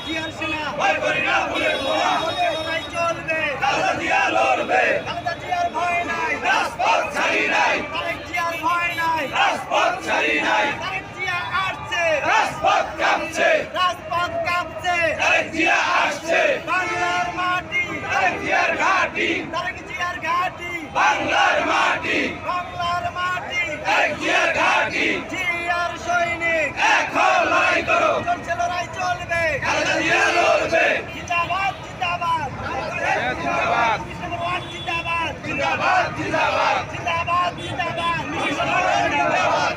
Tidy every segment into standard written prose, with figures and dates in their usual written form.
জিয়ার সেনা ভয় করি না বুলেট বোমা লড়াই চলবে খালেদা জিয়া লড়বে খালেদা জিয়ার ভয় নাই রাজপথ ছাড়ি নাই তারেক জিয়ার ভয় নাই রাজপথ ছাড়ি নাই তারেক জিয়া আসছে রাজপথ কাঁপছে রাজপথ কাঁপছে তারেক জিয়া আসছে বাংলার মাটি তারেক জিয়ার ঘাঁটি তারেক জিয়ার ঘাটি বাংলার মাটি বাংলার মাটি তারেক জিয়ার ঘাঁটি জিয়ার সৈনিক এখন লড়াই করো চলছে লড়াই চলবে খালেদা জিয়া লড়বে জিন্দাবাদ জিন্দাবাদ জিন্দাবাদ জিন্দাবাদ জিন্দাবাদ জিন্দাবাদ জিন্দাবাদ জিন্দাবাদ জিন্দাবাদ জিন্দাবাদ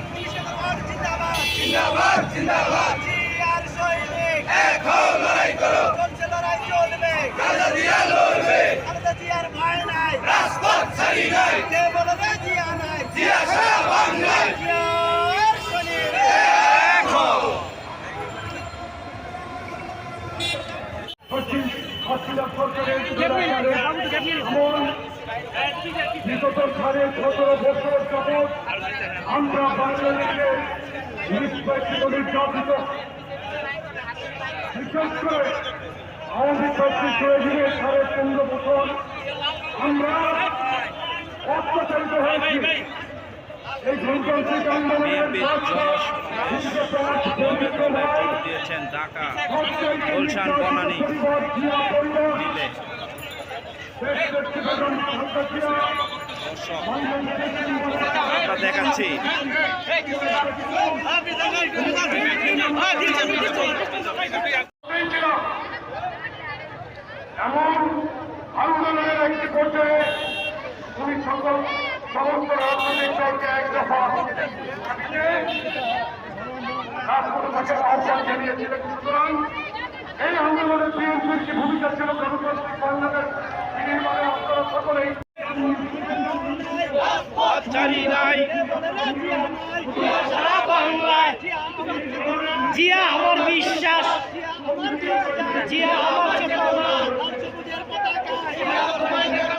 জিন্দাবাদ জিন্দাবাদ জিন্দাবাদ জিয়ার সৈনিক এখন লড়াই করো চলছে লড়াই চলবে খালেদা জিয়া লড়বে খালেদা জিয়ার ভয় নাই রাজপথ ছাড়ি নাই কে বলবে জিয়া নাই জিয়া সারা বাংলায় জিয়ার সৈনিক এখন বিগত 17.5 বছর যাবৎ আমরা বাংলাদেশে নিষ্পেষিত নির্যাতিত বিশেষ করে আওয়ামী কর্তৃক রেজিমের 15.5 বছর আমরা অত্যাচারিত হয়েছি। এই গণতান্ত্রিক আন্দোলনের দিয়েছেন ঢাকা গুলশান বনানী মিলে আমরা দেখাচ্ছি এমন আন্দোলনের একটি পর্যায়ে উনি সমস্ত রাজনৈতিক দলকে এক দফা রাজপথে থাকার আহ্বান জানিয়েছিলেন। সুতরাং এই আন্দোলনের বিএনপির কি ভূমিকা ছিল গণতান্ত্রিক বাংলাদেশ নির্মাণে আপনারা সকলেই রাজপথ ছাড়ি নাই সারা বাংলায় জিয়া আমার বিশ্বাস জিয়া